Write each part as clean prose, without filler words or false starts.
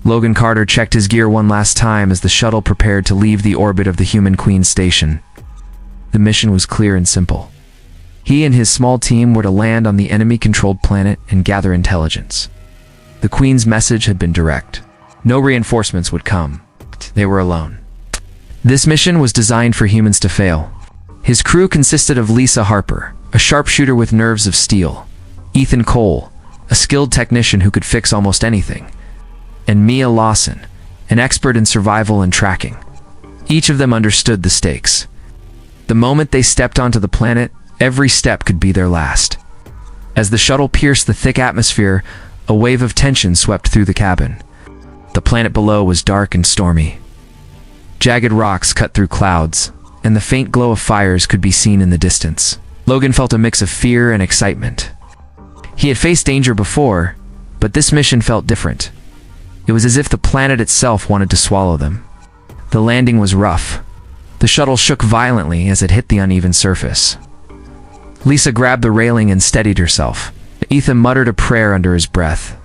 Logan Carter checked his gear one last time as the shuttle prepared to leave the orbit of the Human Queen's station. The mission was clear and simple. He and his small team were to land on the enemy-controlled planet and gather intelligence. The Queen's message had been direct. No reinforcements would come. They were alone. This mission was designed for humans to fail. His crew consisted of Lisa Harper, a sharpshooter with nerves of steel, Ethan Cole, a skilled technician who could fix almost anything, and Mia Lawson, an expert in survival and tracking. Each of them understood the stakes. The moment they stepped onto the planet, every step could be their last. As the shuttle pierced the thick atmosphere, a wave of tension swept through the cabin. The planet below was dark and stormy. Jagged rocks cut through clouds, and the faint glow of fires could be seen in the distance. Logan felt a mix of fear and excitement. He had faced danger before, but this mission felt different. It was as if the planet itself wanted to swallow them. The landing was rough. The shuttle shook violently as it hit the uneven surface. Lisa grabbed the railing and steadied herself. Ethan muttered a prayer under his breath.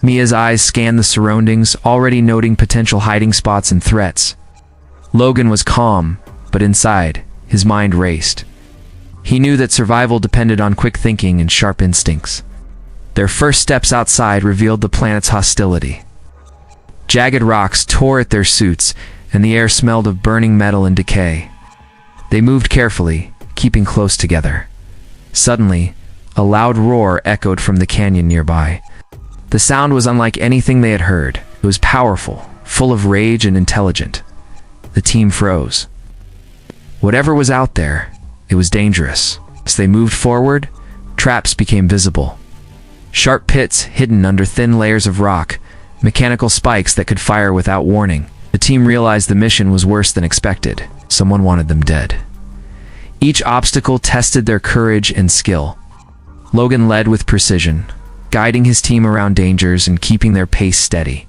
Mia's eyes scanned the surroundings, already noting potential hiding spots and threats. Logan was calm, but inside, his mind raced. He knew that survival depended on quick thinking and sharp instincts. Their first steps outside revealed the planet's hostility. Jagged rocks tore at their suits, and the air smelled of burning metal and decay. They moved carefully, keeping close together. Suddenly, a loud roar echoed from the canyon nearby. The sound was unlike anything they had heard. It was powerful, full of rage and intelligent. The team froze. Whatever was out there, it was dangerous. As they moved forward, traps became visible. Sharp pits hidden under thin layers of rock, mechanical spikes that could fire without warning. The team realized the mission was worse than expected. Someone wanted them dead. Each obstacle tested their courage and skill. Logan led with precision, guiding his team around dangers and keeping their pace steady.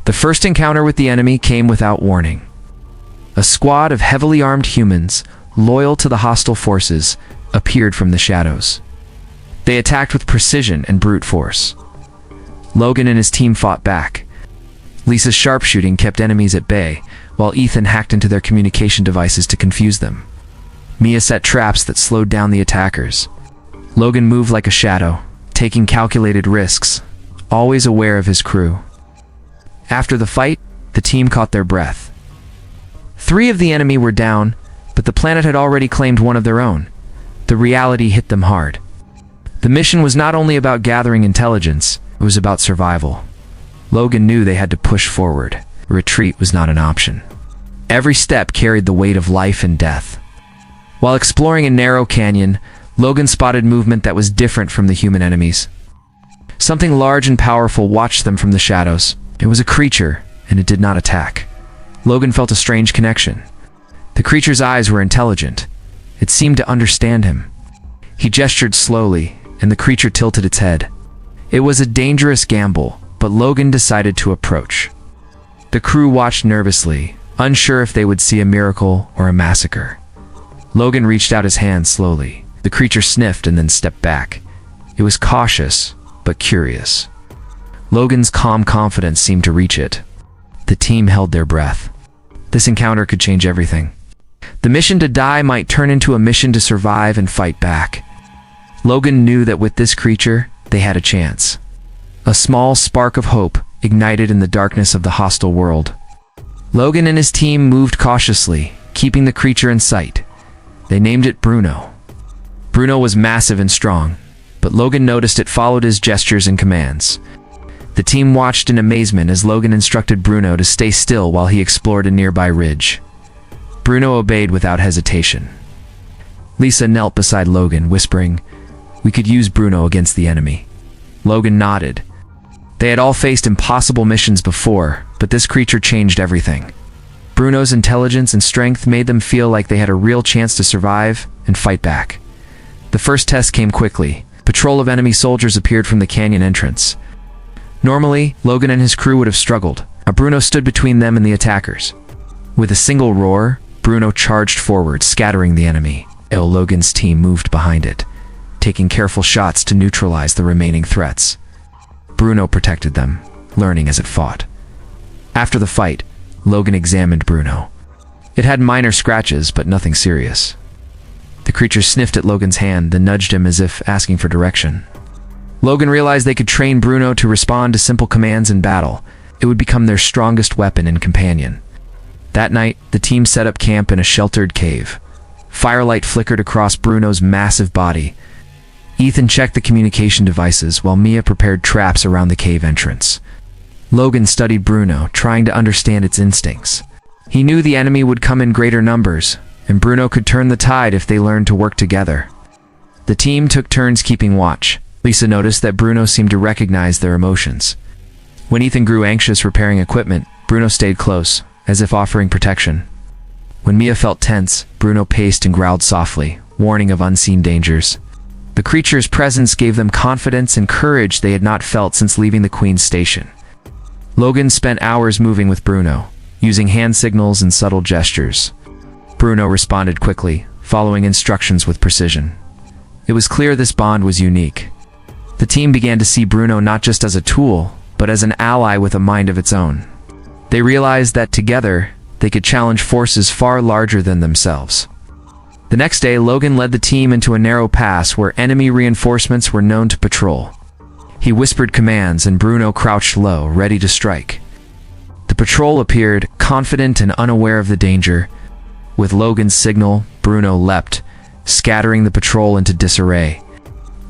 The first encounter with the enemy came without warning. A squad of heavily armed humans, loyal to the hostile forces, appeared from the shadows. They attacked with precision and brute force. Logan and his team fought back. Lisa's sharpshooting kept enemies at bay, while Ethan hacked into their communication devices to confuse them. Mia set traps that slowed down the attackers. Logan moved like a shadow, taking calculated risks, always aware of his crew. After the fight, the team caught their breath. 3 of the enemy were down, but the planet had already claimed one of their own. The reality hit them hard. The mission was not only about gathering intelligence, it was about survival. Logan knew they had to push forward. Retreat was not an option. Every step carried the weight of life and death. While exploring a narrow canyon, Logan spotted movement that was different from the human enemies. Something large and powerful watched them from the shadows. It was a creature, and it did not attack. Logan felt a strange connection. The creature's eyes were intelligent. It seemed to understand him. He gestured slowly, and the creature tilted its head. It was a dangerous gamble, but Logan decided to approach. The crew watched nervously, unsure if they would see a miracle or a massacre. Logan reached out his hand slowly. The creature sniffed and then stepped back. It was cautious, but curious. Logan's calm confidence seemed to reach it. The team held their breath. This encounter could change everything. The mission to die might turn into a mission to survive and fight back. Logan knew that with this creature, they had a chance. A small spark of hope ignited in the darkness of the hostile world. Logan and his team moved cautiously, keeping the creature in sight. They named it Bruno. Bruno was massive and strong, but Logan noticed it followed his gestures and commands. The team watched in amazement as Logan instructed Bruno to stay still while he explored a nearby ridge. Bruno obeyed without hesitation. Lisa knelt beside Logan, whispering, "We could use Bruno against the enemy." Logan nodded. They had all faced impossible missions before, but this creature changed everything. Bruno's intelligence and strength made them feel like they had a real chance to survive and fight back. The first test came quickly. A patrol of enemy soldiers appeared from the canyon entrance. Normally, Logan and his crew would have struggled. Now Bruno stood between them and the attackers. With a single roar, Bruno charged forward, scattering the enemy. Logan's team moved behind it, taking careful shots to neutralize the remaining threats. Bruno protected them, learning as it fought. After the fight, Logan examined Bruno. It had minor scratches, but nothing serious. The creature sniffed at Logan's hand, then nudged him as if asking for direction. Logan realized they could train Bruno to respond to simple commands in battle. It would become their strongest weapon and companion. That night, the team set up camp in a sheltered cave. Firelight flickered across Bruno's massive body. Ethan checked the communication devices while Mia prepared traps around the cave entrance. Logan studied Bruno, trying to understand its instincts. He knew the enemy would come in greater numbers, and Bruno could turn the tide if they learned to work together. The team took turns keeping watch. Lisa noticed that Bruno seemed to recognize their emotions. When Ethan grew anxious repairing equipment, Bruno stayed close, as if offering protection. When Mia felt tense, Bruno paced and growled softly, warning of unseen dangers. The creature's presence gave them confidence and courage they had not felt since leaving the Queen's station. Logan spent hours moving with Bruno, using hand signals and subtle gestures. Bruno responded quickly, following instructions with precision. It was clear this bond was unique. The team began to see Bruno not just as a tool, but as an ally with a mind of its own. They realized that together, they could challenge forces far larger than themselves. The next day, Logan led the team into a narrow pass where enemy reinforcements were known to patrol. He whispered commands and Bruno crouched low, ready to strike. The patrol appeared, confident and unaware of the danger. With Logan's signal, Bruno leapt, scattering the patrol into disarray.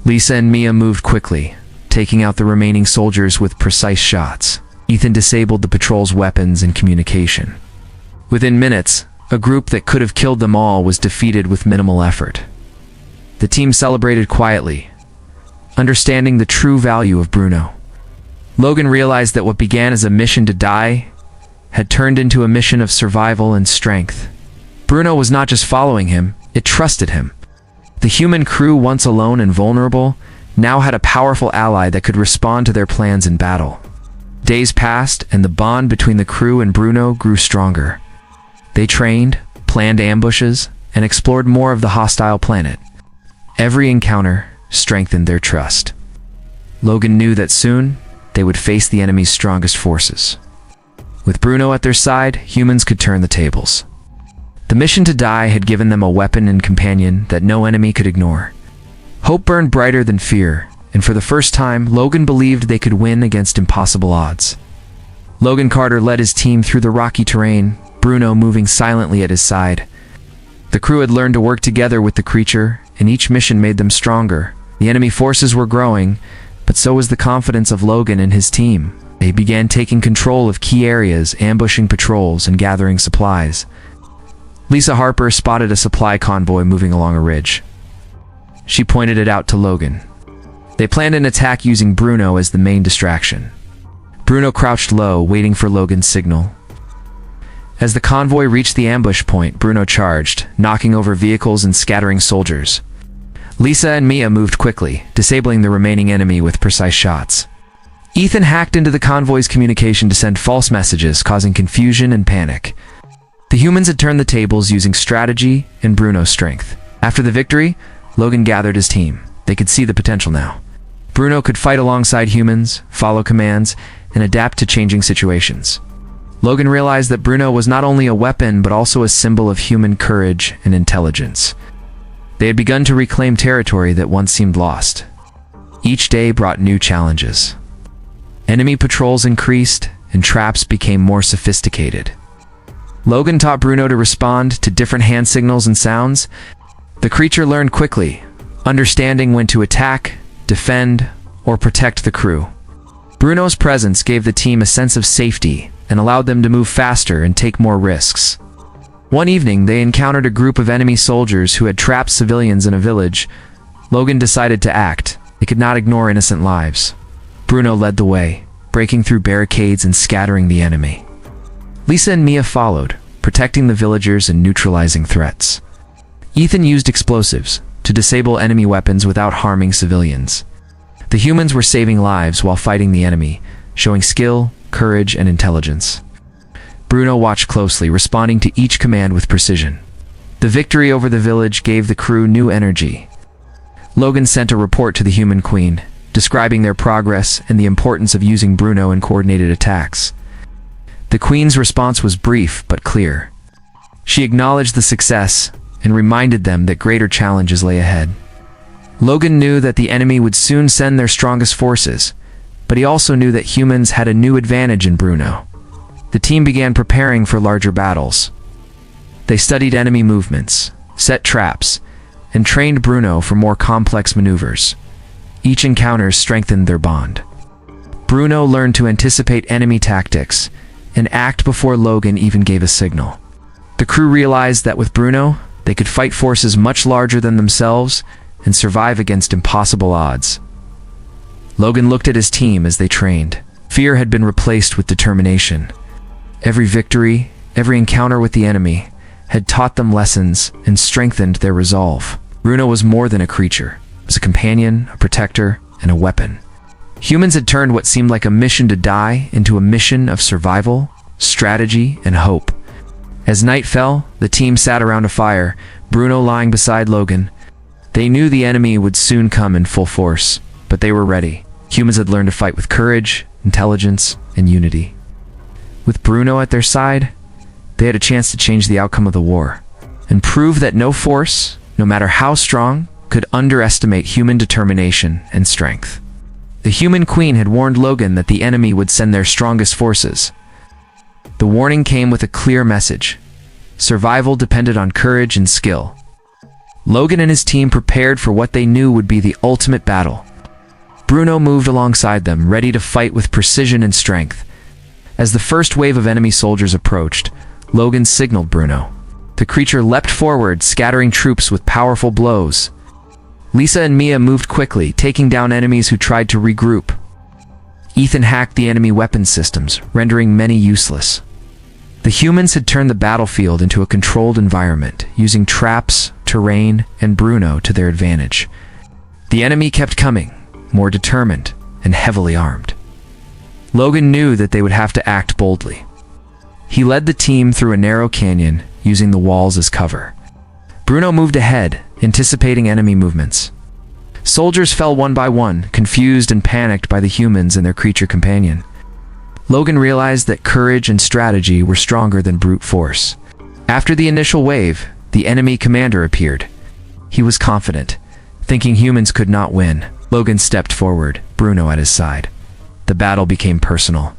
Lisa and Mia moved quickly, taking out the remaining soldiers with precise shots. Ethan disabled the patrol's weapons and communication. Within minutes, a group that could have killed them all was defeated with minimal effort. The team celebrated quietly, understanding the true value of Bruno. Logan realized that what began as a mission to die had turned into a mission of survival and strength. Bruno was not just following him, it trusted him. The human crew, once alone and vulnerable, now had a powerful ally that could respond to their plans in battle. Days passed, and the bond between the crew and Bruno grew stronger. They trained, planned ambushes, and explored more of the hostile planet. Every encounter strengthened their trust. Logan knew that soon, they would face the enemy's strongest forces. With Bruno at their side, humans could turn the tables. The mission to die had given them a weapon and companion that no enemy could ignore. Hope burned brighter than fear, and for the first time, Logan believed they could win against impossible odds. Logan Carter led his team through the rocky terrain, Bruno moving silently at his side. The crew had learned to work together with the creature, and each mission made them stronger. The enemy forces were growing, but so was the confidence of Logan and his team. They began taking control of key areas, ambushing patrols, and gathering supplies. Lisa Harper spotted a supply convoy moving along a ridge. She pointed it out to Logan. They planned an attack using Bruno as the main distraction. Bruno crouched low, waiting for Logan's signal. As the convoy reached the ambush point, Bruno charged, knocking over vehicles and scattering soldiers. Lisa and Mia moved quickly, disabling the remaining enemy with precise shots. Ethan hacked into the convoy's communication to send false messages, causing confusion and panic. The humans had turned the tables using strategy and Bruno's strength. After the victory, Logan gathered his team. They could see the potential now. Bruno could fight alongside humans, follow commands, and adapt to changing situations. Logan realized that Bruno was not only a weapon but also a symbol of human courage and intelligence. They had begun to reclaim territory that once seemed lost. Each day brought new challenges. Enemy patrols increased, and traps became more sophisticated. Logan taught Bruno to respond to different hand signals and sounds. The creature learned quickly, understanding when to attack, defend, or protect the crew. Bruno's presence gave the team a sense of safety and allowed them to move faster and take more risks. One evening, they encountered a group of enemy soldiers who had trapped civilians in a village. Logan decided to act. They could not ignore innocent lives. Bruno led the way, breaking through barricades and scattering the enemy. Lisa and Mia followed, protecting the villagers and neutralizing threats. Ethan used explosives to disable enemy weapons without harming civilians. The humans were saving lives while fighting the enemy, showing skill, courage, and intelligence. Bruno watched closely, responding to each command with precision. The victory over the village gave the crew new energy. Logan sent a report to the Human Queen, describing their progress and the importance of using Bruno in coordinated attacks. The Queen's response was brief but clear. She acknowledged the success and reminded them that greater challenges lay ahead. Logan knew that the enemy would soon send their strongest forces, but he also knew that humans had a new advantage in Bruno. The team began preparing for larger battles. They studied enemy movements, set traps, and trained Bruno for more complex maneuvers. Each encounter strengthened their bond. Bruno learned to anticipate enemy tactics and act before Logan even gave a signal. The crew realized that with Bruno, they could fight forces much larger than themselves and survive against impossible odds. Logan looked at his team as they trained. Fear had been replaced with determination. Every victory, every encounter with the enemy, had taught them lessons and strengthened their resolve. Bruno was more than a creature. He was a companion, a protector, and a weapon. Humans had turned what seemed like a mission to die into a mission of survival, strategy, and hope. As night fell, the team sat around a fire, Bruno lying beside Logan. They knew the enemy would soon come in full force, but they were ready. Humans had learned to fight with courage, intelligence, and unity. With Bruno at their side, they had a chance to change the outcome of the war and prove that no force, no matter how strong, could underestimate human determination and strength. The Human Queen had warned Logan that the enemy would send their strongest forces. The warning came with a clear message. Survival depended on courage and skill. Logan and his team prepared for what they knew would be the ultimate battle. Bruno moved alongside them, ready to fight with precision and strength. As the first wave of enemy soldiers approached, Logan signaled Bruno. The creature leapt forward, scattering troops with powerful blows. Lisa and Mia moved quickly, taking down enemies who tried to regroup. Ethan hacked the enemy weapon systems, rendering many useless. The humans had turned the battlefield into a controlled environment, using traps, terrain, and Bruno to their advantage. The enemy kept coming, more determined and heavily armed. Logan knew that they would have to act boldly. He led the team through a narrow canyon, using the walls as cover. Bruno moved ahead, anticipating enemy movements. Soldiers fell one by one, confused and panicked by the humans and their creature companion. Logan realized that courage and strategy were stronger than brute force. After the initial wave, the enemy commander appeared. He was confident, thinking humans could not win. Logan stepped forward, Bruno at his side. The battle became personal.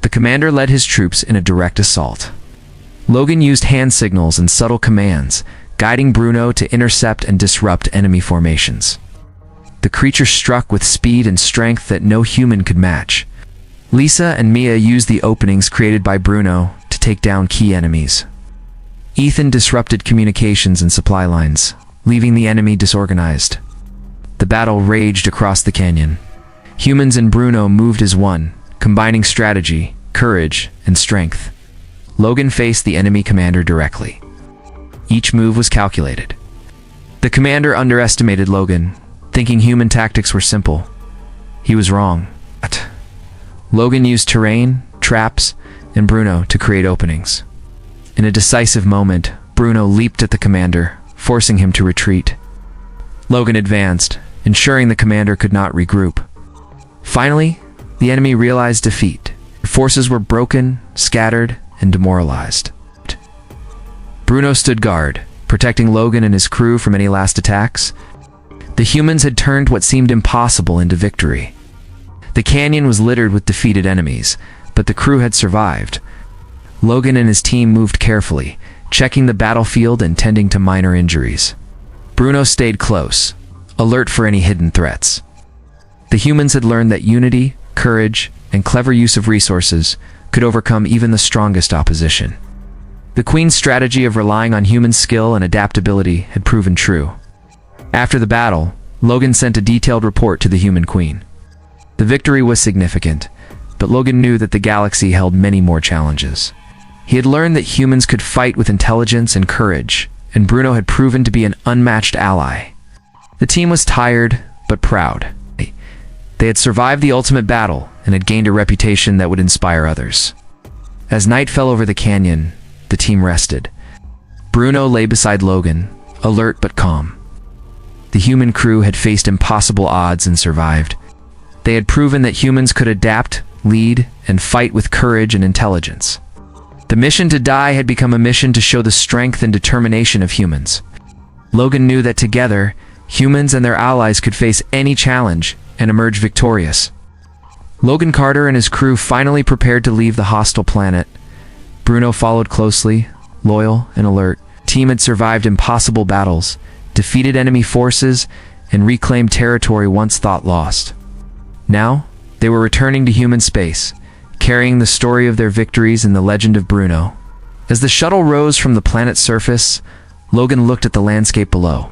The commander led his troops in a direct assault. Logan used hand signals and subtle commands, guiding Bruno to intercept and disrupt enemy formations. The creature struck with speed and strength that no human could match. Lisa and Mia used the openings created by Bruno to take down key enemies. Ethan disrupted communications and supply lines, leaving the enemy disorganized. The battle raged across the canyon. Humans and Bruno moved as one, combining strategy, courage, and strength. Logan faced the enemy commander directly. Each move was calculated. The commander underestimated Logan, thinking human tactics were simple. He was wrong. Logan used terrain, traps, and Bruno to create openings. In a decisive moment, Bruno leaped at the commander, forcing him to retreat. Logan advanced, ensuring the commander could not regroup. Finally, the enemy realized defeat. Their forces were broken, scattered, and demoralized. Bruno stood guard, protecting Logan and his crew from any last attacks. The humans had turned what seemed impossible into victory. The canyon was littered with defeated enemies, but the crew had survived. Logan and his team moved carefully, checking the battlefield and tending to minor injuries. Bruno stayed close, alert for any hidden threats. The humans had learned that unity, courage, and clever use of resources could overcome even the strongest opposition. The Queen's strategy of relying on human skill and adaptability had proven true. After the battle, Logan sent a detailed report to the Human Queen. The victory was significant, but Logan knew that the galaxy held many more challenges. He had learned that humans could fight with intelligence and courage, and Bruno had proven to be an unmatched ally. The team was tired, but proud. They had survived the ultimate battle and had gained a reputation that would inspire others. As night fell over the canyon, the team rested. Bruno lay beside Logan, alert but calm. The human crew had faced impossible odds and survived. They had proven that humans could adapt, lead, and fight with courage and intelligence. The mission to die had become a mission to show the strength and determination of humans. Logan knew that together, humans and their allies could face any challenge and emerge victorious. Logan Carter and his crew finally prepared to leave the hostile planet. Bruno followed closely, loyal and alert. The team had survived impossible battles, defeated enemy forces, and reclaimed territory once thought lost. Now, they were returning to human space, carrying the story of their victories and the legend of Bruno. As the shuttle rose from the planet's surface, Logan looked at the landscape below.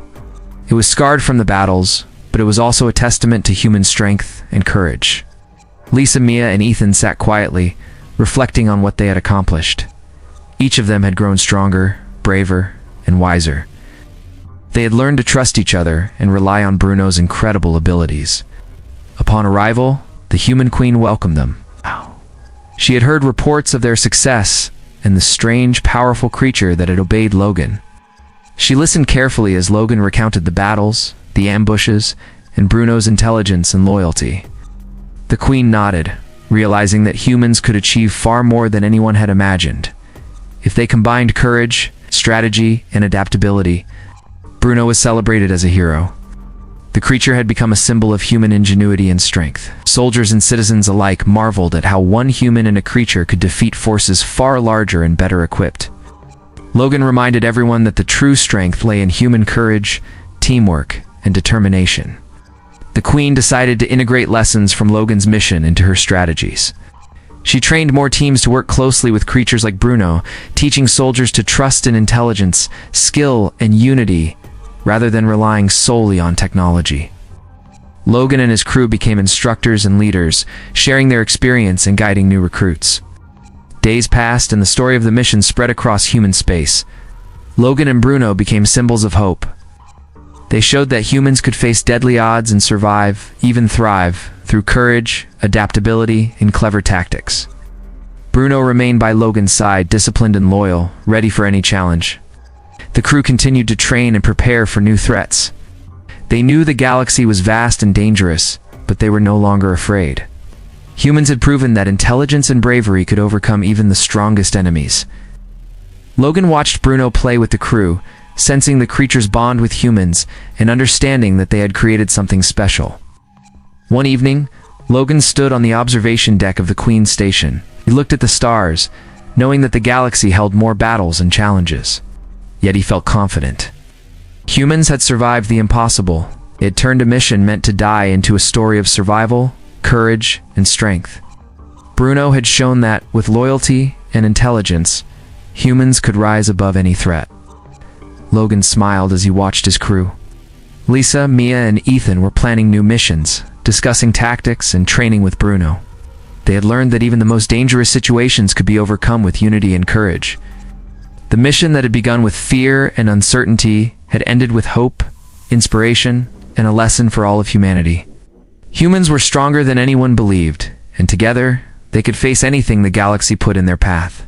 It was scarred from the battles, but it was also a testament to human strength and courage. Lisa, Mia, and Ethan sat quietly, reflecting on what they had accomplished. Each of them had grown stronger, braver, and wiser. They had learned to trust each other and rely on Bruno's incredible abilities. Upon arrival, the human queen welcomed them. She had heard reports of their success and the strange, powerful creature that had obeyed Logan. She listened carefully as Logan recounted the battles, the ambushes, and Bruno's intelligence and loyalty. The queen nodded, realizing that humans could achieve far more than anyone had imagined. If they combined courage, strategy, and adaptability, Bruno was celebrated as a hero. The creature had become a symbol of human ingenuity and strength. Soldiers and citizens alike marveled at how one human and a creature could defeat forces far larger and better equipped. Logan reminded everyone that the true strength lay in human courage, teamwork, and determination. The Queen decided to integrate lessons from Logan's mission into her strategies. She trained more teams to work closely with creatures like Bruno, teaching soldiers to trust in intelligence, skill, and unity, rather than relying solely on technology. Logan and his crew became instructors and leaders, sharing their experience and guiding new recruits. Days passed and the story of the mission spread across human space. Logan and Bruno became symbols of hope. They showed that humans could face deadly odds and survive, even thrive, through courage, adaptability, and clever tactics. Bruno remained by Logan's side, disciplined and loyal, ready for any challenge. The crew continued to train and prepare for new threats. They knew the galaxy was vast and dangerous, but they were no longer afraid. Humans had proven that intelligence and bravery could overcome even the strongest enemies. Logan watched Bruno play with the crew, sensing the creature's bond with humans and understanding that they had created something special. One evening, Logan stood on the observation deck of the Queen's station. He looked at the stars, knowing that the galaxy held more battles and challenges. Yet he felt confident. Humans had survived the impossible. It had turned a mission meant to die into a story of survival, courage, and strength. Bruno had shown that, with loyalty and intelligence, humans could rise above any threat. Logan smiled as he watched his crew. Lisa, Mia, and Ethan were planning new missions, discussing tactics and training with Bruno. They had learned that even the most dangerous situations could be overcome with unity and courage. The mission that had begun with fear and uncertainty had ended with hope, inspiration, and a lesson for all of humanity. Humans were stronger than anyone believed, and together, they could face anything the galaxy put in their path.